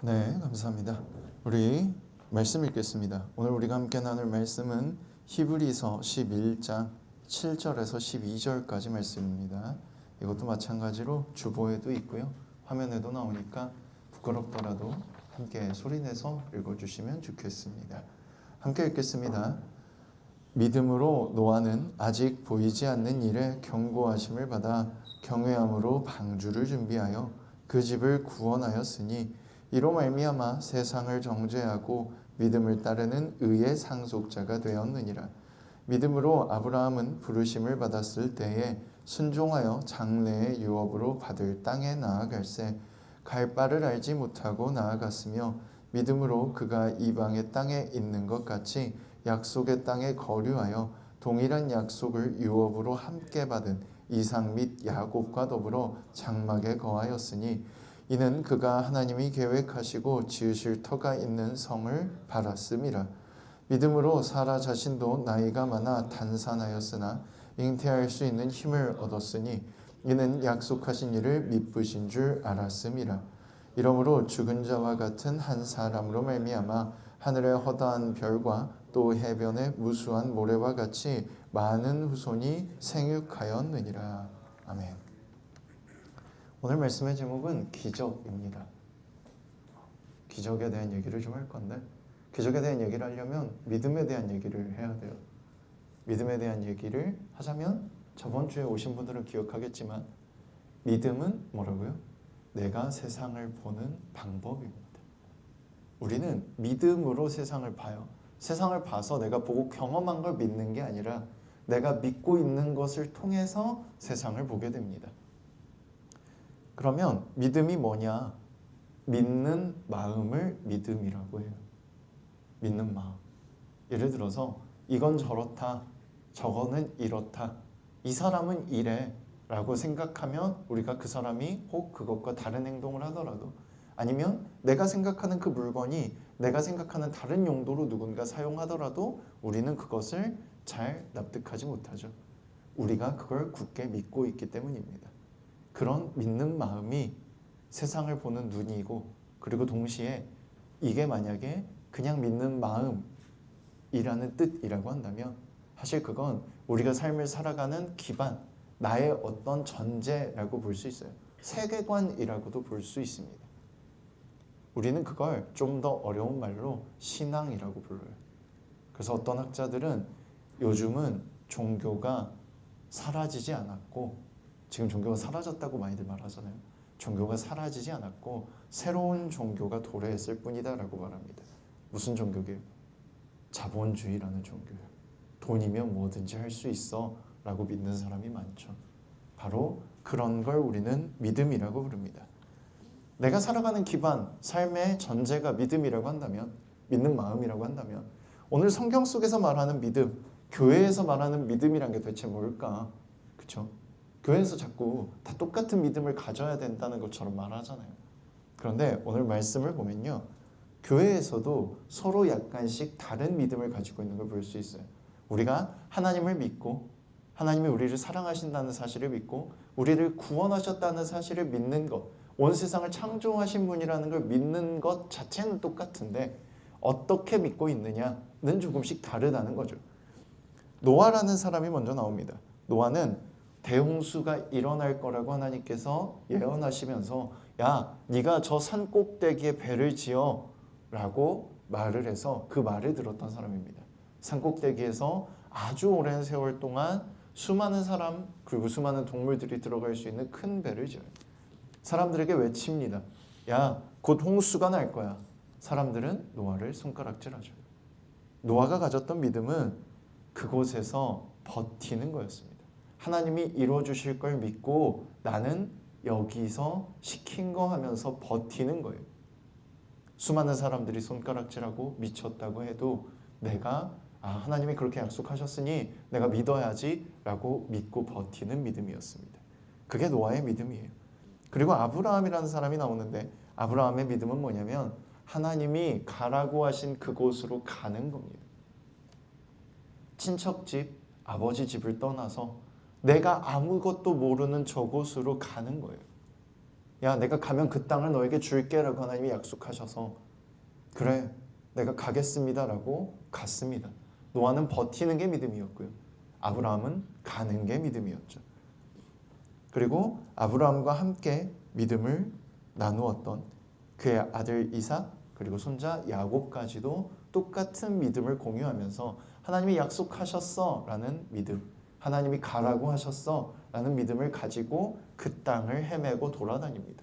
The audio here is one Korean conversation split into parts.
네, 감사합니다. 우리 말씀 읽겠습니다. 오늘 우리가 함께 나눌 말씀은 히브리서 11장 7절에서 12절까지 말씀입니다. 이것도 마찬가지로 주보에도 있고요. 화면에도 나오니까 부끄럽더라도 함께 소리내서 읽어주시면 좋겠습니다. 함께 읽겠습니다. 믿음으로 노아는 아직 보이지 않는 일에 경고하심을 받아 경외함으로 방주를 준비하여 그 집을 구원하였으니 이로 말미암아 세상을 정죄하고 믿음을 따르는 의의 상속자가 되었느니라. 믿음으로 아브라함은 부르심을 받았을 때에 순종하여 장래의 유업으로 받을 땅에 나아갈새 갈 바를 알지 못하고 나아갔으며 믿음으로 그가 이방의 땅에 있는 것 같이 약속의 땅에 거류하여 동일한 약속을 유업으로 함께 받은 이삭 및 야곱과 더불어 장막에 거하였으니 이는 그가 하나님이 계획하시고 지으실 터가 있는 성을 바랐음이라. 믿음으로 사라 자신도 나이가 많아 단산하였으나 잉태할 수 있는 힘을 얻었으니 이는 약속하신 일을 미쁘신 줄 알았음이라. 이러므로 죽은 자와 같은 한 사람으로 말미암아 하늘의 허다한 별과 또 해변의 무수한 모래와 같이 많은 후손이 생육하였느니라. 아멘. 오늘 말씀의 제목은 기적입니다. 기적에 대한 얘기를 좀 할 건데, 기적에 대한 얘기를 하려면 믿음에 대한 얘기를 해야 돼요. 믿음에 대한 얘기를 하자면 저번 주에 오신 분들은 기억하겠지만 믿음은 뭐라고요? 내가 세상을 보는 방법입니다. 우리는 믿음으로 세상을 봐요. 세상을 봐서 내가 보고 경험한 걸 믿는 게 아니라 내가 믿고 있는 것을 통해서 세상을 보게 됩니다. 그러면 믿음이 뭐냐? 믿는 마음을 믿음이라고 해요. 믿는 마음. 예를 들어서 이건 저렇다, 저거는 이렇다, 이 사람은 이래 라고 생각하면 우리가 그 사람이 혹 그것과 다른 행동을 하더라도, 아니면 내가 생각하는 그 물건이 내가 생각하는 다른 용도로 누군가 사용하더라도 우리는 그것을 잘 납득하지 못하죠. 우리가 그걸 굳게 믿고 있기 때문입니다. 그런 믿는 마음이 세상을 보는 눈이고, 그리고 동시에 이게 만약에 그냥 믿는 마음이라는 뜻이라고 한다면 사실 그건 우리가 삶을 살아가는 기반, 나의 어떤 전제라고 볼 수 있어요. 세계관이라고도 볼 수 있습니다. 우리는 그걸 좀 더 어려운 말로 신앙이라고 불러요. 그래서 어떤 학자들은 요즘은 종교가 사라지지 않았고, 지금 종교가 사라졌다고 많이들 말하잖아요. 종교가 사라지지 않았고 새로운 종교가 도래했을 뿐이다 라고 말합니다. 무슨 종교게요? 자본주의라는 종교예요. 돈이면 뭐든지 할 수 있어 라고 믿는 사람이 많죠. 바로 그런 걸 우리는 믿음이라고 부릅니다. 내가 살아가는 기반, 삶의 전제가 믿음이라고 한다면, 믿는 마음이라고 한다면, 오늘 성경 속에서 말하는 믿음, 교회에서 말하는 믿음이란 게 도대체 뭘까? 그렇죠? 교회에서 자꾸 다 똑같은 믿음을 가져야 된다는 것처럼 말하잖아요. 그런데 오늘 말씀을 보면요, 교회에서도 서로 약간씩 다른 믿음을 가지고 있는 걸 볼 수 있어요. 우리가 하나님을 믿고 하나님이 우리를 사랑하신다는 사실을 믿고 우리를 구원하셨다는 사실을 믿는 것, 온 세상을 창조하신 분이라는 걸 믿는 것 자체는 똑같은데 어떻게 믿고 있느냐는 조금씩 다르다는 거죠. 노아라는 사람이 먼저 나옵니다. 노아는 대홍수가 일어날 거라고 하나님께서 예언하시면서 야, 네가 저 산 꼭대기에 배를 지어 라고 말을 해서 그 말을 들었던 사람입니다. 산 꼭대기에서 아주 오랜 세월 동안 수많은 사람 그리고 수많은 동물들이 들어갈 수 있는 큰 배를 지어요. 사람들에게 외칩니다. 야, 곧 홍수가 날 거야. 사람들은 노아를 손가락질하죠. 노아가 가졌던 믿음은 그곳에서 버티는 거였습니다. 하나님이 이루어주실 걸 믿고 나는 여기서 시킨 거 하면서 버티는 거예요. 수많은 사람들이 손가락질하고 미쳤다고 해도 내가 하나님이 그렇게 약속하셨으니 내가 믿어야지 라고 믿고 버티는 믿음이었습니다. 그게 노아의 믿음이에요. 그리고 아브라함이라는 사람이 나오는데 아브라함의 믿음은 뭐냐면 하나님이 가라고 하신 그곳으로 가는 겁니다. 친척집, 아버지 집을 떠나서 내가 아무것도 모르는 저곳으로 가는 거예요. 야, 내가 가면 그 땅을 너에게 줄게 라고 하나님이 약속하셔서 그래, 내가 가겠습니다 라고 갔습니다. 노아는 버티는 게 믿음이었고요. 아브라함은 가는 게 믿음이었죠. 그리고 아브라함과 함께 믿음을 나누었던 그의 아들 이삭 그리고 손자 야곱까지도 똑같은 믿음을 공유하면서 하나님이 약속하셨어 라는 믿음, 하나님이 가라고 하셨어 라는 믿음을 가지고 그 땅을 헤매고 돌아다닙니다.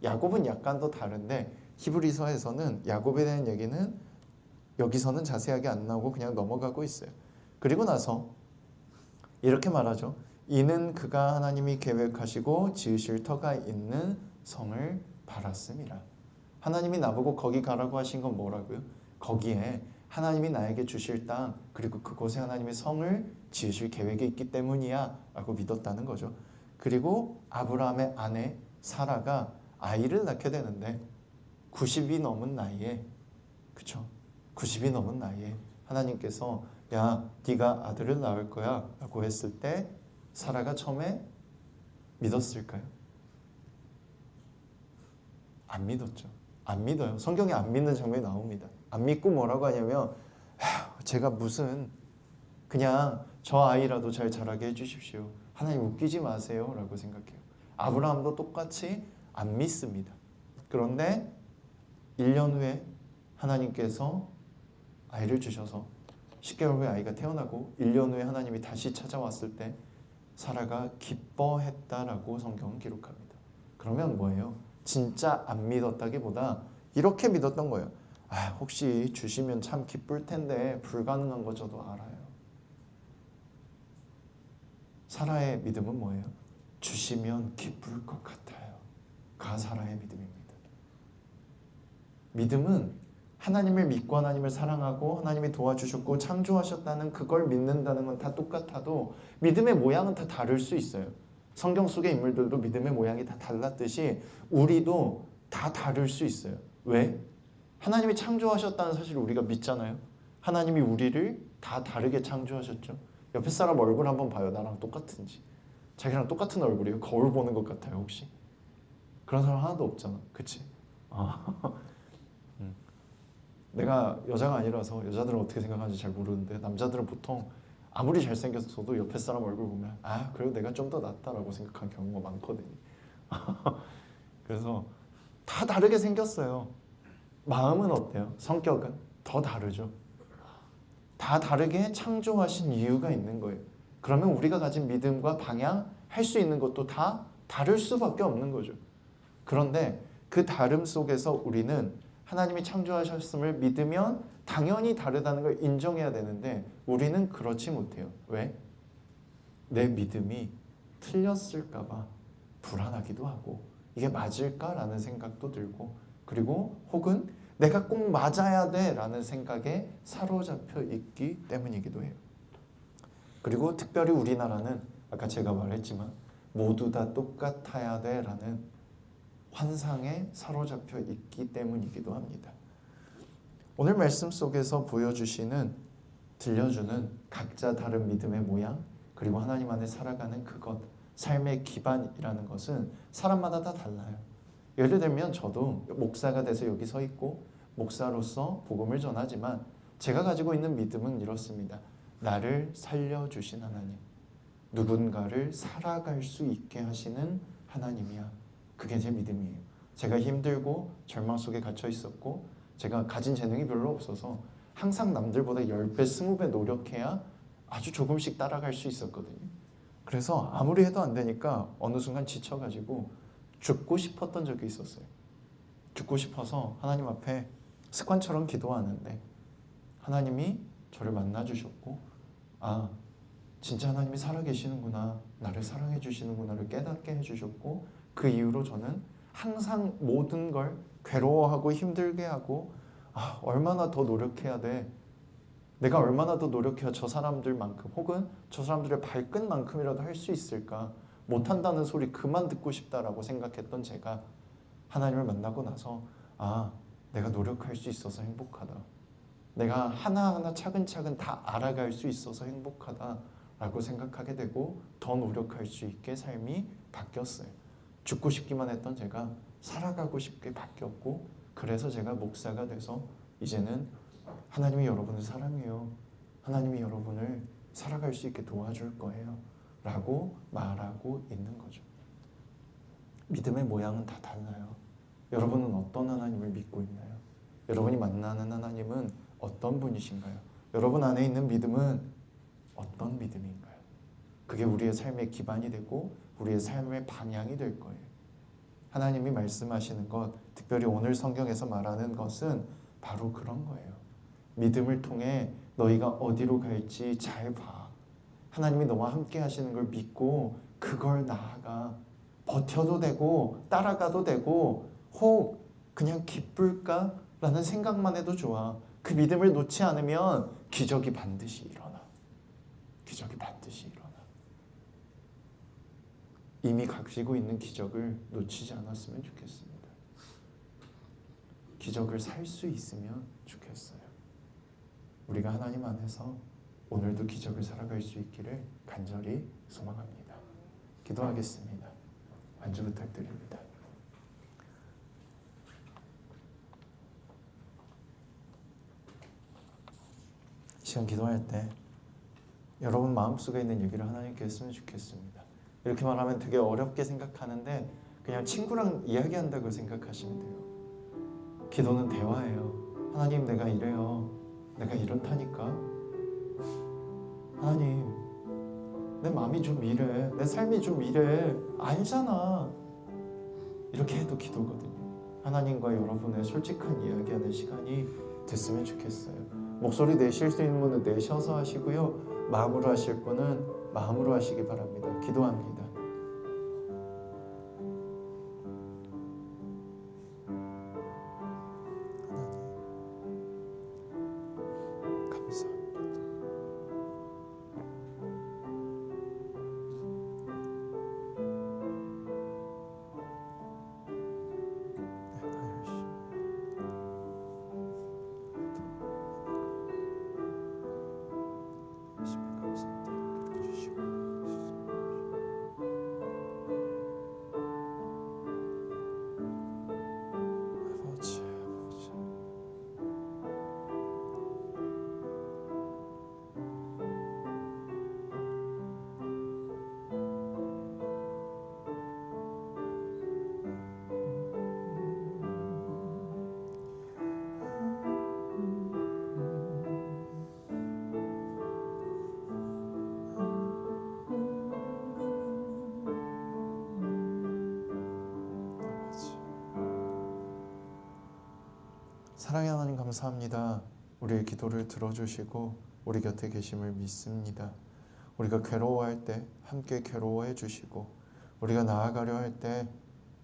야곱은 약간 더 다른데 히브리서에서는 야곱에 대한 얘기는 여기서는 자세하게 안 나오고 그냥 넘어가고 있어요. 그리고 나서 이렇게 말하죠. 이는 그가 하나님이 계획하시고 지으실 터가 있는 성을 바랐습니다. 하나님이 나보고 거기 가라고 하신 건 뭐라고요? 거기에 하나님이 나에게 주실 땅 그리고 그곳에 하나님의 성을 지으실 계획이 있기 때문이야 라고 믿었다는 거죠. 그리고 아브라함의 아내 사라가 아이를 낳게 되는데 90이 넘은 나이에, 그쵸? 90이 넘은 나이에 하나님께서 야, 네가 아들을 낳을 거야 라고 했을 때 사라가 처음에 믿었을까요? 안 믿었죠. 안 믿어요. 성경에 안 믿는 장면이 나옵니다. 안 믿고 뭐라고 하냐면 제가 무슨 그냥 저 아이라도 잘 자라게 해주십시오. 하나님 웃기지 마세요 라고 생각해요. 아브라함도 똑같이 안 믿습니다. 그런데 1년 후에 하나님께서 아이를 주셔서 10개월 후에 아이가 태어나고 1년 후에 하나님이 다시 찾아왔을 때 사라가 기뻐했다라고 성경은 기록합니다. 그러면 뭐예요? 진짜 안 믿었다기보다 이렇게 믿었던 거예요. 혹시 주시면 참 기쁠 텐데 불가능한 거 저도 알아요. 사라의 믿음은 뭐예요? 주시면 기쁠 것 같아요. 가 사라의 믿음입니다. 믿음은 하나님을 믿고 하나님을 사랑하고 하나님이 도와주셨고 창조하셨다는 그걸 믿는다는 건 다 똑같아도 믿음의 모양은 다 다를 수 있어요. 성경 속의 인물들도 믿음의 모양이 다 달랐듯이 우리도 다 다를 수 있어요. 왜? 하나님이 창조하셨다는 사실을 우리가 믿잖아요. 하나님이 우리를 다 다르게 창조하셨죠. 옆에 사람 얼굴 한번 봐요. 나랑 똑같은지. 자기랑 똑같은 얼굴이에요. 거울 보는 것 같아요. 혹시? 그런 사람 하나도 없잖아. 그치? 내가 여자가 아니라서 여자들은 어떻게 생각하는지 잘 모르는데 남자들은 보통 아무리 잘생겼어도 옆에 사람 얼굴 보면 그래도 내가 좀 더 낫다라고 생각하는 경우가 많거든요. 그래서 다 다르게 생겼어요. 마음은 어때요? 성격은? 더 다르죠. 다 다르게 창조하신 이유가 있는 거예요. 그러면 우리가 가진 믿음과 방향, 할 수 있는 것도 다 다를 수밖에 없는 거죠. 그런데 그 다름 속에서 우리는 하나님이 창조하셨음을 믿으면 당연히 다르다는 걸 인정해야 되는데 우리는 그렇지 못해요. 왜? 내 믿음이 틀렸을까 봐 불안하기도 하고 이게 맞을까라는 생각도 들고 그리고 혹은 내가 꼭 맞아야 돼라는 생각에 사로잡혀 있기 때문이기도 해요. 그리고 특별히 우리나라는 아까 제가 말했지만 모두 다 똑같아야 돼라는 환상에 사로잡혀 있기 때문이기도 합니다. 오늘 말씀 속에서 보여주시는 들려주는 각자 다른 믿음의 모양 그리고 하나님 안에 살아가는 그것 삶의 기반이라는 것은 사람마다 다 달라요. 예를 들면 저도 목사가 돼서 여기 서 있고 목사로서 복음을 전하지만 제가 가지고 있는 믿음은 이렇습니다. 나를 살려주신 하나님, 누군가를 살아갈 수 있게 하시는 하나님이야. 그게 제 믿음이에요. 제가 힘들고 절망 속에 갇혀 있었고 제가 가진 재능이 별로 없어서 항상 남들보다 10배, 20배 노력해야 아주 조금씩 따라갈 수 있었거든요. 그래서 아무리 해도 안 되니까 어느 순간 지쳐가지고 죽고 싶었던 적이 있었어요. 죽고 싶어서 하나님 앞에 습관처럼 기도하는데 하나님이 저를 만나주셨고 진짜 하나님이 살아계시는구나, 나를 사랑해 주시는구나를 깨닫게 해주셨고 그 이후로 저는 항상 모든 걸 괴로워하고 힘들게 하고 얼마나 더 노력해야 돼, 내가 얼마나 더 노력해야 저 사람들만큼 혹은 저 사람들의 발끝만큼이라도 할 수 있을까, 못한다는 소리 그만 듣고 싶다라고 생각했던 제가 하나님을 만나고 나서 내가 노력할 수 있어서 행복하다, 내가 하나하나 차근차근 다 알아갈 수 있어서 행복하다 라고 생각하게 되고 더 노력할 수 있게 삶이 바뀌었어요. 죽고 싶기만 했던 제가 살아가고 싶게 바뀌었고, 그래서 제가 목사가 돼서 이제는 하나님이 여러분을 사랑해요. 하나님이 여러분을 살아갈 수 있게 도와줄 거예요. 라고 말하고 있는 거죠. 믿음의 모양은 다 달라요. 여러분은 어떤 하나님을 믿고 있나요? 여러분이 만나는 하나님은 어떤 분이신가요? 여러분 안에 있는 믿음은 어떤 믿음인가요? 그게 우리의 삶의 기반이 되고 우리의 삶의 방향이 될 거예요. 하나님이 말씀하시는 것, 특별히 오늘 성경에서 말하는 것은 바로 그런 거예요. 믿음을 통해 너희가 어디로 갈지 잘 봐. 하나님이 너와 함께 하시는 걸 믿고 그걸 나아가. 버텨도 되고 따라가도 되고 혹 그냥 기쁠까? 라는 생각만 해도 좋아. 그 믿음을 놓지 않으면 기적이 반드시 일어나. 기적이 반드시 일어나. 이미 가지고 있는 기적을 놓치지 않았으면 좋겠습니다. 기적을 살 수 있으면 좋겠어요. 우리가 하나님 안에서 오늘도 기적을 살아갈 수 있기를 간절히 소망합니다. 기도하겠습니다. 안주 부탁드립니다. 이 시간 기도할 때 여러분 마음속에 있는 얘기를 하나님께 했으면 좋겠습니다. 이렇게 말하면 되게 어렵게 생각하는데 그냥 친구랑 이야기한다고 생각하시면 돼요. 기도는 대화예요. 하나님, 내가 이래요. 내가 이렇다니까. 하나님, 내 마음이 좀 이래. 내 삶이 좀 이래. 알잖아. 이렇게 해도 기도거든요. 하나님과 여러분의 솔직한 이야기하는 시간이 됐으면 좋겠어요. 목소리 내실 수 있는 분은 내셔서 하시고요. 마음으로 하실 분은 마음으로 하시기 바랍니다. 기도합니다. 사랑의 하나님, 감사합니다. 우리의 기도를 들어주시고 우리 곁에 계심을 믿습니다. 우리가 괴로워할 때 함께 괴로워해 주시고 우리가 나아가려 할 때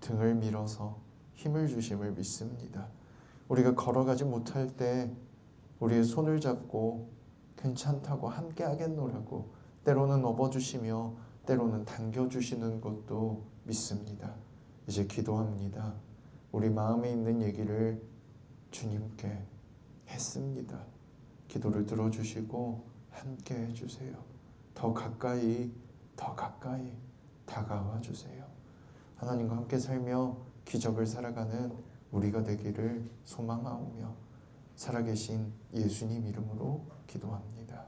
등을 밀어서 힘을 주심을 믿습니다. 우리가 걸어가지 못할 때 우리의 손을 잡고 괜찮다고 함께 하겠노라고 때로는 업어주시며 때로는 당겨주시는 것도 믿습니다. 이제 기도합니다. 우리 마음에 있는 얘기를 주님께 했습니다. 기도를 들어주시고 함께 해주세요. 더 가까이 다가와 주세요. 하나님과 함께 살며 기적을 살아가는 우리가 되기를 소망하오며 살아계신 예수님 이름으로 기도합니다.